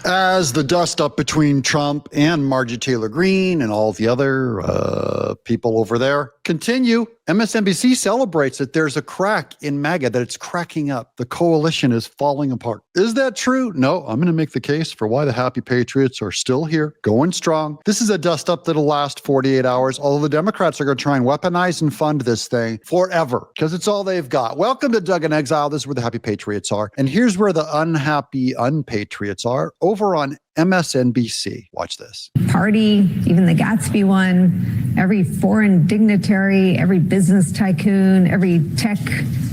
As the dust up between Trump and Marjorie Taylor Greene and all the other people over there continue, MSNBC celebrates that there's a crack in MAGA, that it's cracking up. The coalition is falling apart. Is that true? No, I'm going to make the case for why the happy patriots are still here, going strong. This is a dust up that'll last 48 hours, although the Democrats are going to try and weaponize and fund this thing forever because it's all they've got. Welcome to Doug in Exile. This is where the happy patriots are. And here's where the unhappy unpatriots are, over on MSNBC. Watch this. Party, even the Gatsby one, every foreign dignitary, every business tycoon, every tech.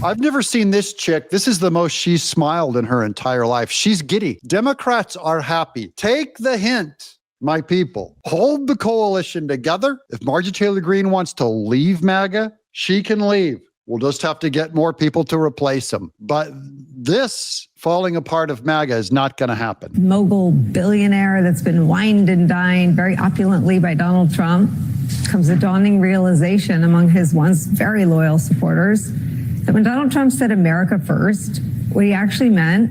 I've never seen this chick. This is the most she's smiled in her entire life. She's giddy. Democrats are happy. Take the hint, my people. Hold the coalition together. If Marjorie Taylor Greene wants to leave MAGA, she can leave. We'll just have to get more people to replace them. But this falling apart of MAGA is not going to happen. Mogul billionaire that's been wined and dined very opulently by Donald Trump. Comes a dawning realization among his once very loyal supporters that when Donald Trump said America first, what he actually meant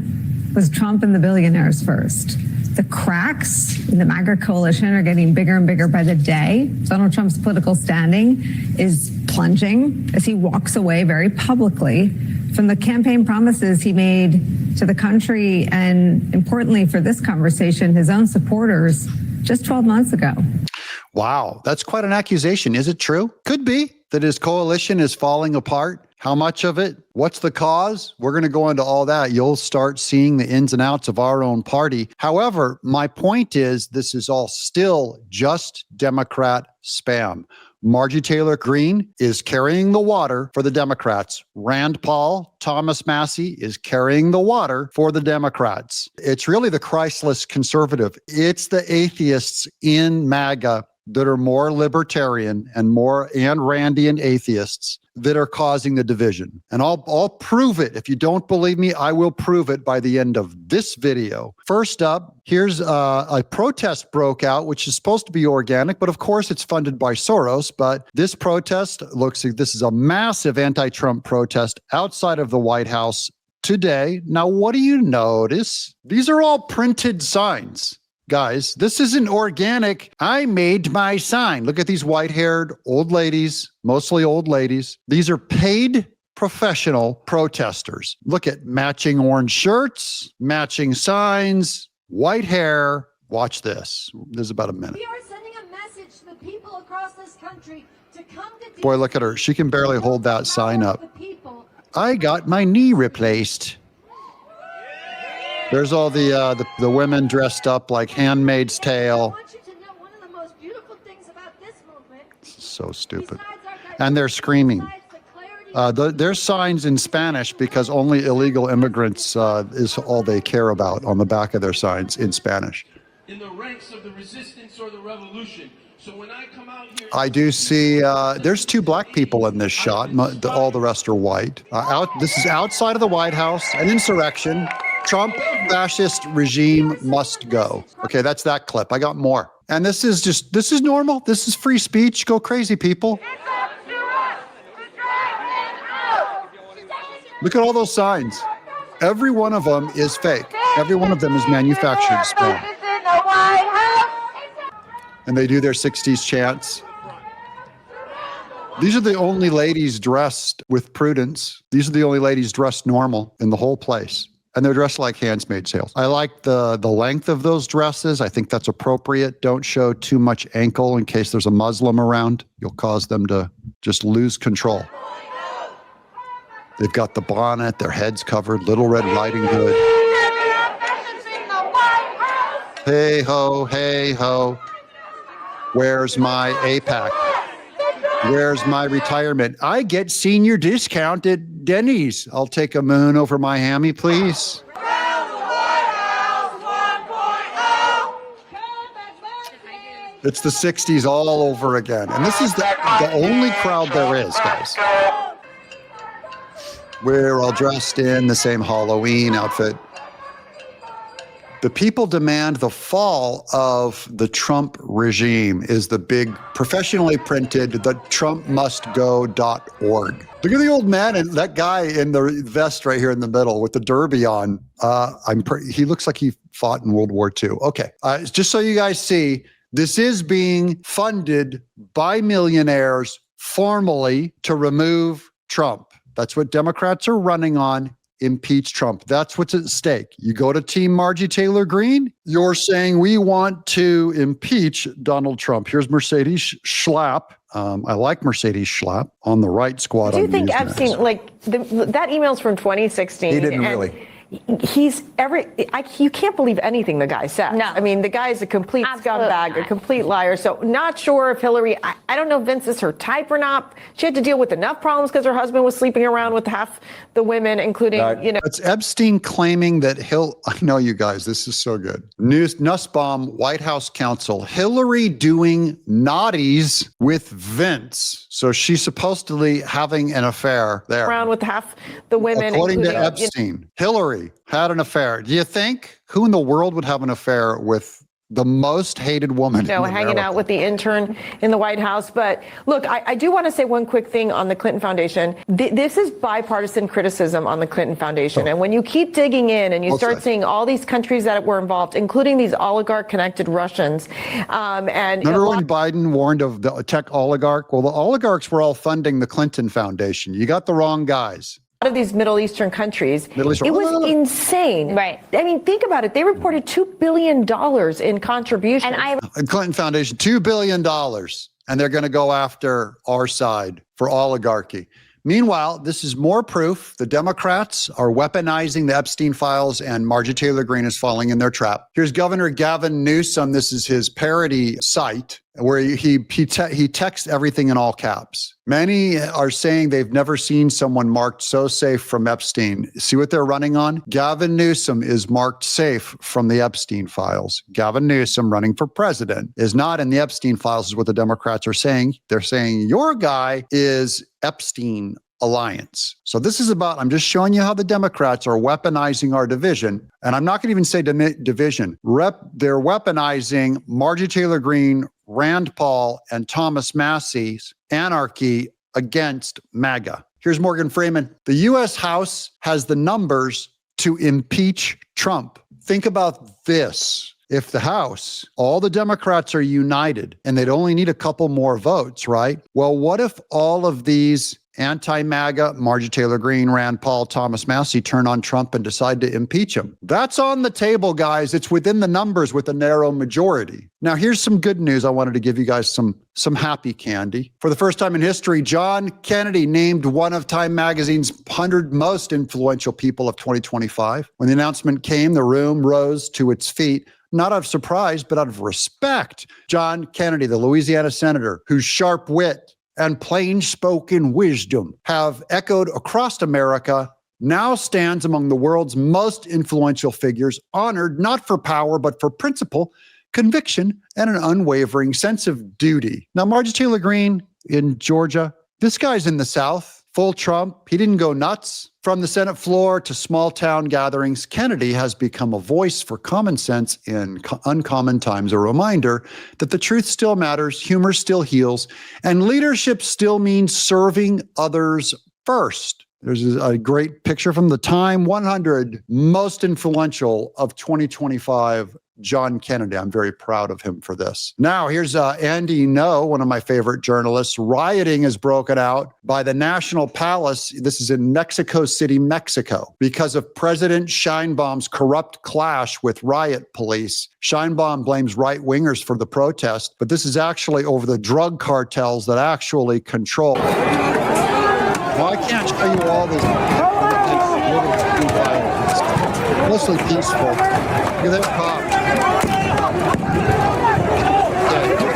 was Trump and the billionaires first. The cracks in the MAGA coalition are getting bigger and bigger by the day. Donald Trump's political standing is plunging as he walks away very publicly from the campaign promises he made to the country and, importantly for this conversation, his own supporters just 12 months ago. Wow, that's quite an accusation. Is it true? Could be that his coalition is falling apart. How much of it? What's the cause? We're going to go into all that. You'll start seeing the ins and outs of our own party. However, my point is this is all still just Democrat spam. Marjorie Taylor Greene is carrying the water for the Democrats. Rand Paul, Thomas Massie is carrying the water for the Democrats. It's really the Christless conservative. It's the atheists in MAGA that are more libertarian and Randian atheists that are causing the division. And I'll prove it. If you don't believe me, I will prove it by the end of this video. First up, here's a protest broke out, which is supposed to be organic, but of course it's funded by Soros. But this protest looks like this is a massive anti-Trump protest outside of the White House today. Now, what do you notice? These are all printed signs. Guys, this isn't organic. I made my sign. Look at these white-haired old ladies, mostly old ladies. These are paid professional protesters. Look at matching orange shirts, matching signs, white hair. Watch this. There's about a minute. We are sending a message to the people across this country to come to... Boy, look at her. She can barely hold that sign up. I got my knee replaced. There's all the women dressed up like Handmaid's Tale. I want you to know one of the most beautiful things about this movement. So stupid. And they're screaming. There's signs in Spanish because only illegal immigrants is all they care about on the back of their signs in Spanish. In the ranks of the resistance or the revolution. So when I come out here, I do see there's two black people in this shot. All the rest are white. This is outside of the White House, an insurrection. Trump fascist regime must go. Okay, that's that clip. I got more. And this is normal. This is free speech. Go crazy, people. Look at all those signs. Every one of them is fake. Every one of them is manufactured spam. And they do their 60s chants. These are the only ladies dressed with prudence. These are the only ladies dressed normal in the whole place. And they're dressed like Handmaid's Tale. I like the length of those dresses. I think that's appropriate. Don't show too much ankle in case there's a Muslim around. You'll cause them to just lose control. They've got the bonnet, their heads covered, Little Red Riding Hood. Hey ho, hey ho. Where's my APAC? Where's my retirement? I get senior discount at Denny's. I'll take a moon over my hammy, please. It's the 60s all over again. And this is the only crowd there is, guys. We're all dressed in the same Halloween outfit. The people demand the fall of the Trump regime is the big professionally printed the trumpmustgo.org. Look at the old man and that guy in the vest right here in the middle with the derby on. He looks like he fought in World War II. Okay, just so you guys see, this is being funded by millionaires formally to remove Trump. That's what Democrats are running on. Impeach Trump. That's what's at stake. You go to Team Margie Taylor Greene, you're saying we want to impeach Donald Trump. Here's Mercedes Schlapp. I like Mercedes Schlapp on the right squad. Do you think Epstein, that email's from 2016? He didn't really. You can't believe anything the guy said. No. I mean, the guy's a complete scumbag, a complete liar. So not sure if Hillary, I don't know if Vince is her type or not. She had to deal with enough problems because her husband was sleeping around with half the women, including, It's Epstein claiming that I know you guys, this is so good. Nussbaum, White House counsel, Hillary doing naughties with Vince. So she's supposedly having an affair there. Around with half the women. According to Epstein, Hillary had an affair. Do you think who in the world would have an affair with the most hated woman? Hanging out with the intern in the White House. But look, I do want to say one quick thing on the Clinton Foundation. This is bipartisan criticism on the Clinton Foundation. And when you keep digging in and you start seeing all these countries that were involved, including these oligarch-connected Russians. Remember when Biden warned of the tech oligarch? Well, the oligarchs were all funding the Clinton Foundation. You got the wrong guys. Of these Middle Eastern countries, it was insane. Right. I mean, think about it. They reported $2 billion in contributions. And Clinton Foundation, $2 billion. And they're going to go after our side for oligarchy. Meanwhile, this is more proof the Democrats are weaponizing the Epstein files and Margie Taylor Greene is falling in their trap. Here's Governor Gavin Newsom. This is his parody site where he texts everything in all caps. Many are saying they've never seen someone marked so safe from Epstein. See what they're running on? Gavin Newsom is marked safe from the Epstein files. Gavin Newsom running for president is not in the Epstein files is what the Democrats are saying. They're saying your guy is Epstein alliance. So this is about, I'm just showing you how the Democrats are weaponizing our division. And I'm not going to even say division. They're weaponizing Margie Taylor Greene, Rand Paul, and Thomas Massie's anarchy against MAGA. Here's Morgan Freeman. The U.S. House has the numbers to impeach Trump. Think about this. If the House, all the Democrats are united and they'd only need a couple more votes, right? Well, what if all of these anti-MAGA, Margie Taylor Greene, Rand Paul, Thomas Massie turn on Trump and decide to impeach him? That's on the table, guys. It's within the numbers with a narrow majority. Now, here's some good news. I wanted to give you guys some happy candy. For the first time in history, John Kennedy named one of Time Magazine's 100 most influential people of 2025. When the announcement came, the room rose to its feet. Not out of surprise, but out of respect. John Kennedy, the Louisiana senator, whose sharp wit and plain-spoken wisdom have echoed across America, now stands among the world's most influential figures, honored not for power, but for principle, conviction, and an unwavering sense of duty. Now, Margie Taylor Greene in Georgia, this guy's in the South, full Trump. He didn't go nuts. From the Senate floor to small town gatherings, Kennedy has become a voice for common sense in uncommon times, a reminder that the truth still matters, humor still heals, and leadership still means serving others first. There's a great picture from the Time 100 most influential of 2025, John Kennedy. I'm very proud of him for this. Now, here's Andy Ngo, one of my favorite journalists. Rioting has broken out by the National Palace. This is in Mexico City, Mexico, because of President Sheinbaum's corrupt clash with riot police. Sheinbaum blames right-wingers for the protest, but this is actually over the drug cartels that actually control. Well, I can't show you all this. Mostly peaceful. Look at that cop.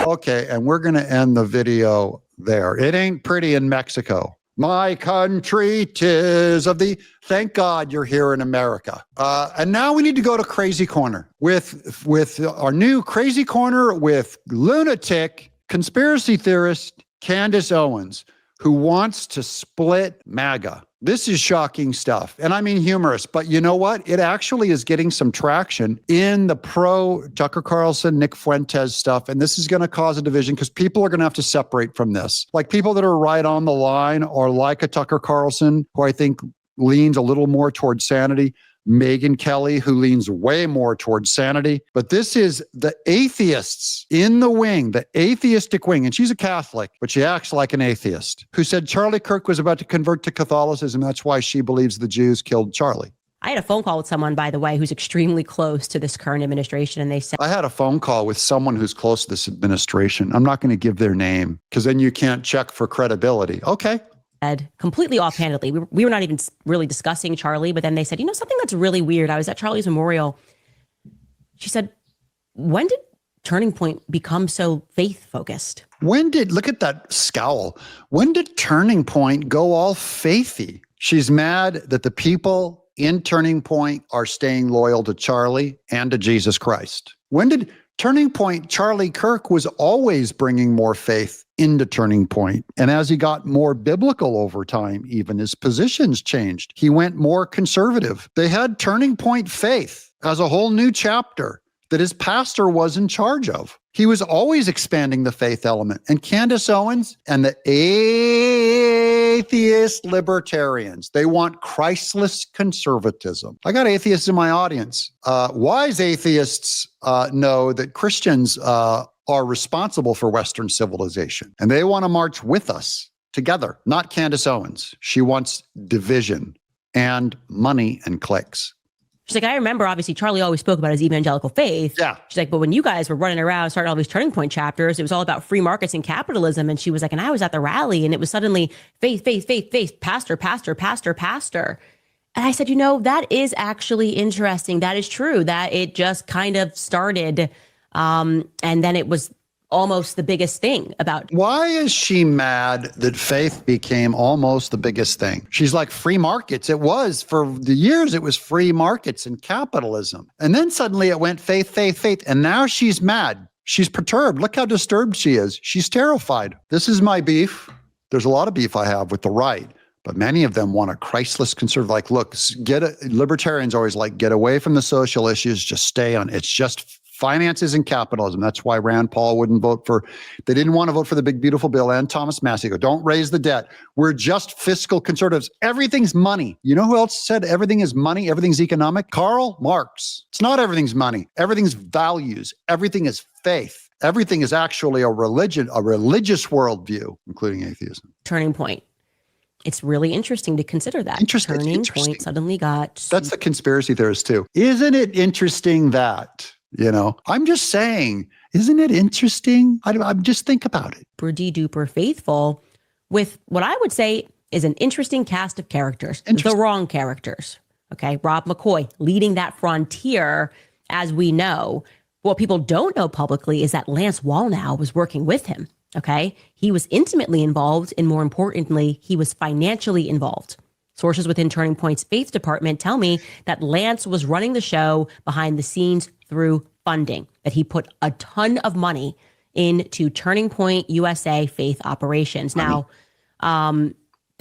Okay, and we're going to end the video there. It ain't pretty in Mexico. My country, 'tis of thee. Thank God you're here in America. And now we need to go to Crazy Corner with our new Crazy Corner with lunatic conspiracy theorist Candace Owens, who wants to split MAGA. This is shocking stuff. And I mean humorous, but you know what? It actually is getting some traction in the pro Tucker Carlson, Nick Fuentes stuff. And this is going to cause a division because people are going to have to separate from this. Like people that are right on the line or like a Tucker Carlson, who I think leans a little more towards sanity. Megyn Kelly, who leans way more towards sanity. But this is the atheists in the wing, the atheistic wing. And she's a Catholic, but she acts like an atheist, who said Charlie Kirk was about to convert to Catholicism. That's why she believes the Jews killed Charlie. I had a phone call with someone, by the way, who's extremely close to this current administration. And they said, I had a phone call with someone who's close to this administration. I'm not going to give their name because then you can't check for credibility. Okay. Completely offhandedly, we were not even really discussing Charlie, but then they said, something that's really weird. I was at Charlie's memorial. She said, when did Turning Point become so faith-focused? Look at that scowl. When did Turning Point go all faithy? She's mad that the people in Turning Point are staying loyal to Charlie and to Jesus Christ. When did Turning Point, Charlie Kirk was always bringing more faith into Turning Point. And as he got more biblical over time, even his positions changed. He went more conservative. They had Turning Point faith as a whole new chapter that his pastor was in charge of. He was always expanding the faith element. And Candace Owens and the atheist libertarians, they want Christless conservatism. I got atheists in my audience. Wise atheists know that Christians are responsible for Western civilization, and they want to march with us together, not Candace Owens. She wants division and money and clicks. She's like, I remember, obviously, Charlie always spoke about his evangelical faith. Yeah. She's like, but when you guys were running around, starting all these Turning Point chapters, it was all about free markets and capitalism. And she was like, and I was at the rally, and it was suddenly faith, faith, faith, faith, pastor, pastor, pastor, pastor. And I said, that is actually interesting. That is true, that it just kind of started, and then it was almost the biggest thing about. Why is she mad that faith became almost the biggest thing? She's like, free markets. It was for the years, it was free markets and capitalism. And then suddenly it went faith, faith, faith. And now she's mad. She's perturbed. Look how disturbed she is. She's terrified. This is my beef. There's a lot of beef I have with the right, but many of them want a Christless conservative. Like, look, libertarians always like, get away from the social issues, just stay on. It's just finances and capitalism. That's why Rand Paul wouldn't they didn't want to vote for the big, beautiful bill, and Thomas Massie go, don't raise the debt. We're just fiscal conservatives. Everything's money. You know who else said everything is money? Everything's economic? Karl Marx. It's not everything's money. Everything's values. Everything is faith. Everything is actually a religion, a religious worldview, including atheism. Turning Point. It's really interesting to consider that. Turning Point suddenly got. That's the conspiracy theorist too. Isn't it interesting that? I'm just saying, isn't it interesting? I'm just think about it. Pretty duper faithful with what I would say is an interesting cast of characters, the wrong characters. Okay. Rob McCoy leading that frontier, as we know. What people don't know publicly is that Lance Wallnau was working with him. Okay. He was intimately involved, and more importantly, he was financially involved. Sources within Turning Point's faith department tell me that Lance was running the show behind the scenes through funding, that he put a ton of money into Turning Point USA faith operations. Now, I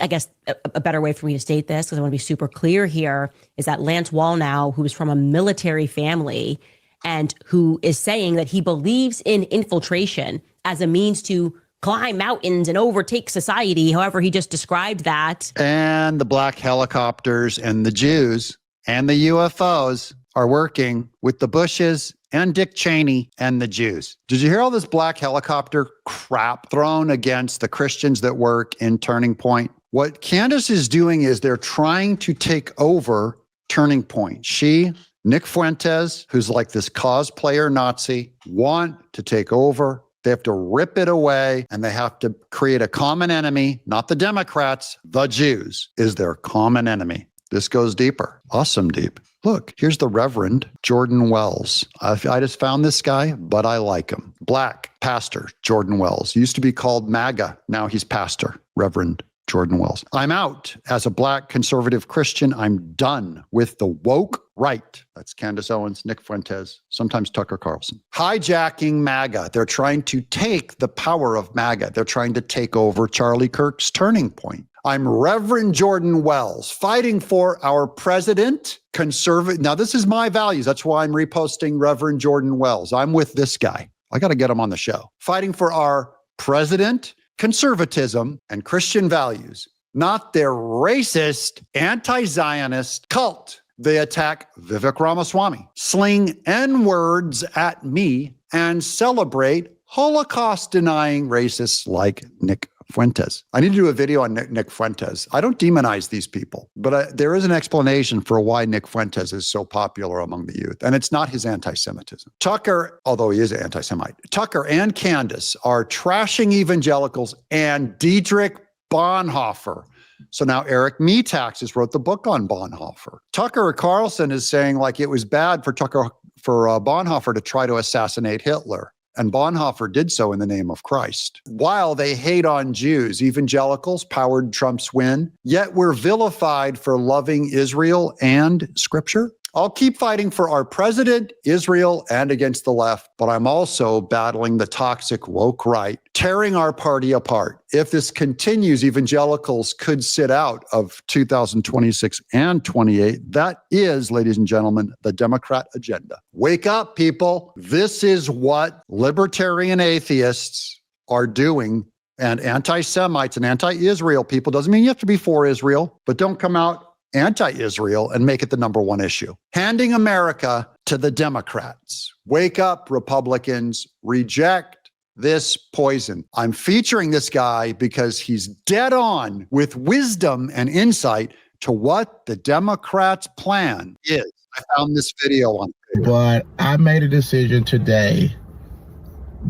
guess a better way for me to state this, because I want to be super clear here, is that Lance Wallnau, who is from a military family and who is saying that he believes in infiltration as a means to climb mountains and overtake society, however he just described that. And the black helicopters and the Jews and the UFOs are working with the Bushes and Dick Cheney and the Jews. Did you hear all this black helicopter crap thrown against the Christians that work in Turning Point? What Candace is doing is they're trying to take over Turning Point. She, Nick Fuentes, who's like this cosplayer Nazi, want to take over. They have to rip it away, and they have to create a common enemy, not the Democrats. The Jews is their common enemy. This goes deeper. Awesome deep. Look, here's the Reverend Jordan Wells. I just found this guy, but I like him. Black pastor Jordan Wells. Used to be called MAGA. Now he's pastor, Reverend Jordan Wells. I'm out as a black conservative Christian. I'm done with the woke right. That's Candace Owens, Nick Fuentes, sometimes Tucker Carlson. Hijacking MAGA. They're trying to take the power of MAGA. They're trying to take over Charlie Kirk's Turning Point. I'm Reverend Jordan Wells, fighting for our president, conservative. Now, this is my values. That's why I'm reposting Reverend Jordan Wells. I'm with this guy. I got to get him on the show. Fighting for our president, conservatism, and Christian values, not their racist, anti-Zionist cult. They attack Vivek Ramaswamy, sling N-words at me, and celebrate Holocaust-denying racists like Nick Fuentes. I need to do a video on Nick Fuentes. I don't demonize these people, but there is an explanation for why Nick Fuentes is so popular among the youth, and it's not his anti-Semitism. Tucker, although he is an anti-Semite, Tucker and Candace are trashing evangelicals and Dietrich Bonhoeffer. So now Eric Meetaxis wrote the book on Bonhoeffer. Tucker Carlson is saying like it was bad for Bonhoeffer to try to assassinate Hitler. And Bonhoeffer did so in the name of Christ. While they hate on Jews, evangelicals powered Trump's win, yet we're vilified for loving Israel and Scripture. I'll keep fighting for our president, Israel, and against the left, but I'm also battling the toxic woke right, tearing our party apart. If this continues, evangelicals could sit out of 2026 and 28. That is, ladies and gentlemen, the Democrat agenda. Wake up, people. This is what libertarian atheists are doing. And anti-Semites and anti-Israel people, doesn't mean you have to be for Israel, but don't come out anti-Israel and make it the number one issue. Handing America to the Democrats. Wake up, Republicans. Reject this poison. I'm featuring this guy because he's dead on with wisdom and insight to what the Democrats' plan is. I found this video on Facebook. But I made a decision today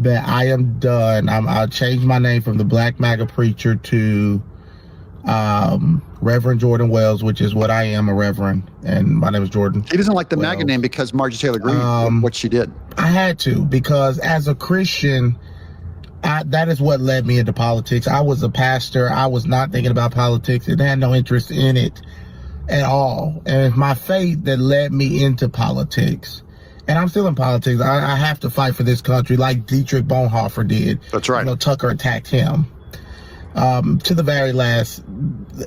that I am done. I'll change my name from the Black MAGA preacher to Reverend Jordan Wells, which is what I am, a reverend, and my name is Jordan. He doesn't like the MAGA name because Marjorie Taylor Greene did what she did. I had to, because as a Christian, that is what led me into politics. I was a pastor. I was not thinking about politics and had no interest in it at all. And it's my faith that led me into politics. And I'm still in politics. I have to fight for this country like Dietrich Bonhoeffer did. That's right. You know, Tucker attacked him. To the very last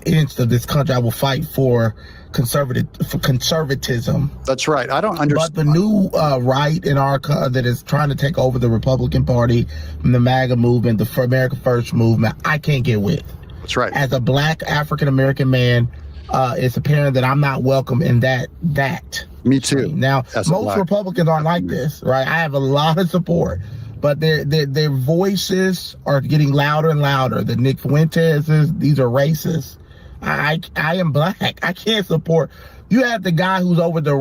inch of this country, I will fight for conservatism. That's right. I don't understand. But the new right in our that is trying to take over the Republican Party, and the MAGA movement, the America First movement, I can't get with. That's right. As a Black African American man, it's apparent that I'm not welcome in that. Me too. Now, most Republicans aren't like this, right? I have a lot of support. But their voices are getting louder and louder. The Nick Fuenteses, these are racist. I am Black. I can't support. You have the guy who's over the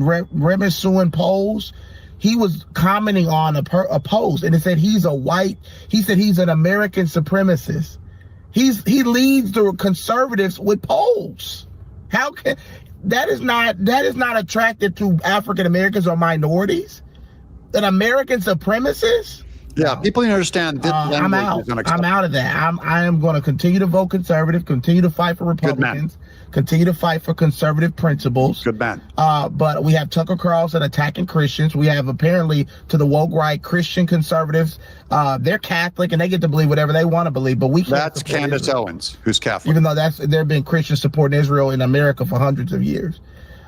Remisuan polls. He was commenting on a post, and it said he's a white. He said he's an American supremacist. He leads the conservatives with polls. How can that is not attractive to African Americans or minorities? An American supremacist? Yeah, people need to understand this. I'm out. I'm out of that. I am going to continue to vote conservative, continue to fight for Republicans, continue to fight for conservative principles. Good man. But we have Tucker Carlson attacking Christians. We have apparently to the woke right Christian conservatives. They're Catholic and they get to believe whatever they want to believe. But we can't. That's Candace Owens, who's Catholic. Even though there have been Christians supporting Israel in America for hundreds of years,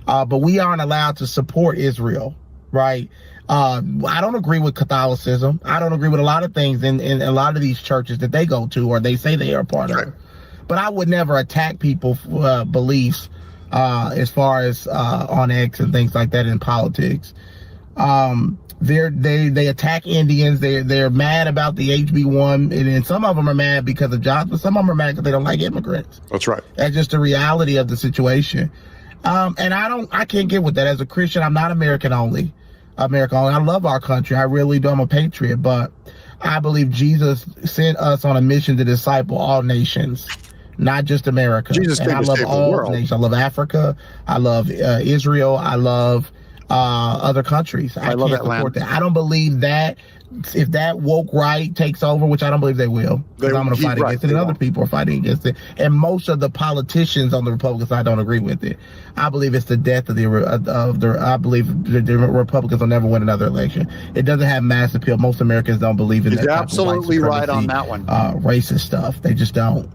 but we aren't allowed to support Israel, right? I don't agree with Catholicism. I don't agree with a lot of things in a lot of these churches that they go to or they say they are part of. But I would never attack people's beliefs as far as on X and things like that in politics. They attack Indians. They're mad about the HB1, and some of them are mad because of jobs, but some of them are mad because they don't like immigrants. That's right. That's just the reality of the situation. And I can't get with that. As a Christian, I'm not American only. I love our country. I really do. I'm a patriot, but I believe Jesus sent us on a mission to disciple all nations, not just America. Jesus came to save the world. Nations. I love Africa. I love Israel. I love other countries. I love that land. I don't believe that if that woke right takes over, which I don't believe they will, because I'm going to fight against it, and other people are fighting against it. And most of the politicians on the Republican side don't agree with it. I believe it's the death of I believe the Republicans will never win another election. It doesn't have mass appeal. Most Americans don't believe in that. He's absolutely right on that one. Racist stuff. They just don't.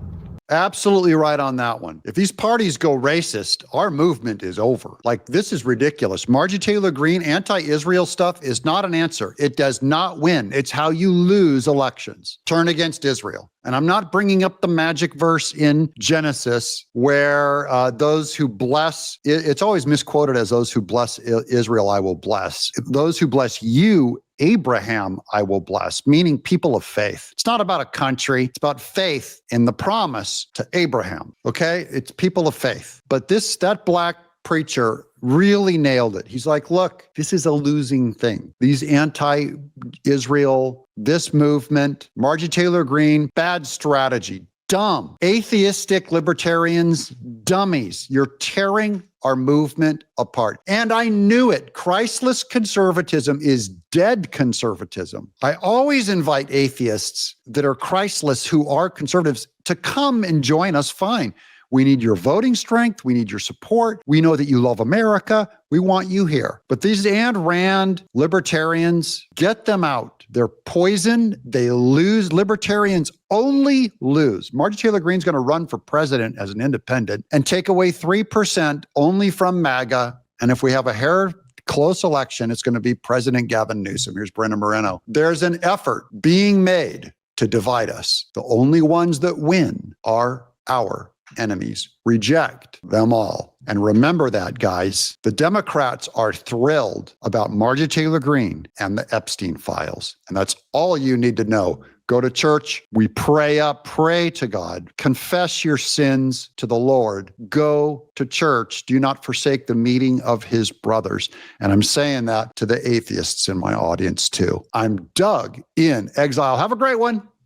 Absolutely right on that one. If these parties go racist, our movement is over. Like, this is ridiculous. Marjorie Taylor Greene, anti-Israel stuff is not an answer. It does not win. It's how you lose elections. Turn against Israel. And I'm not bringing up the magic verse in Genesis where those who bless, it's always misquoted as those who bless Israel, I will bless. Those who bless you, Abraham, I will bless, meaning people of faith. It's not about a country. It's about faith in the promise to Abraham. Okay. It's people of faith. But that black preacher really nailed it. He's like, look, this is a losing thing. These anti-Israel, this movement, Marjorie Taylor Greene, bad strategy, dumb. Atheistic libertarians, dummies. You're tearing our movement apart. And I knew it. Christless conservatism is dead conservatism. I always invite atheists that are Christless, who are conservatives, to come and join us. Fine. We need your voting strength. We need your support. We know that you love America. We want you here. But these Ayn Rand libertarians, get them out. They're poison. They lose. Libertarians only lose. Marjorie Taylor Greene's going to run for president as an independent and take away 3% only from MAGA. And if we have a hair close election, it's going to be President Gavin Newsom. Here's Brenda Moreno. There's an effort being made to divide us. The only ones that win are our enemies. Reject them all. And remember that, guys. The Democrats are thrilled about Marjorie Taylor Greene and the Epstein files. And that's all you need to know. Go to church. We pray up, pray to God. Confess your sins to the Lord. Go to church. Do not forsake the meeting of his brothers. And I'm saying that to the atheists in my audience too. I'm Doug in Exile. Have a great one.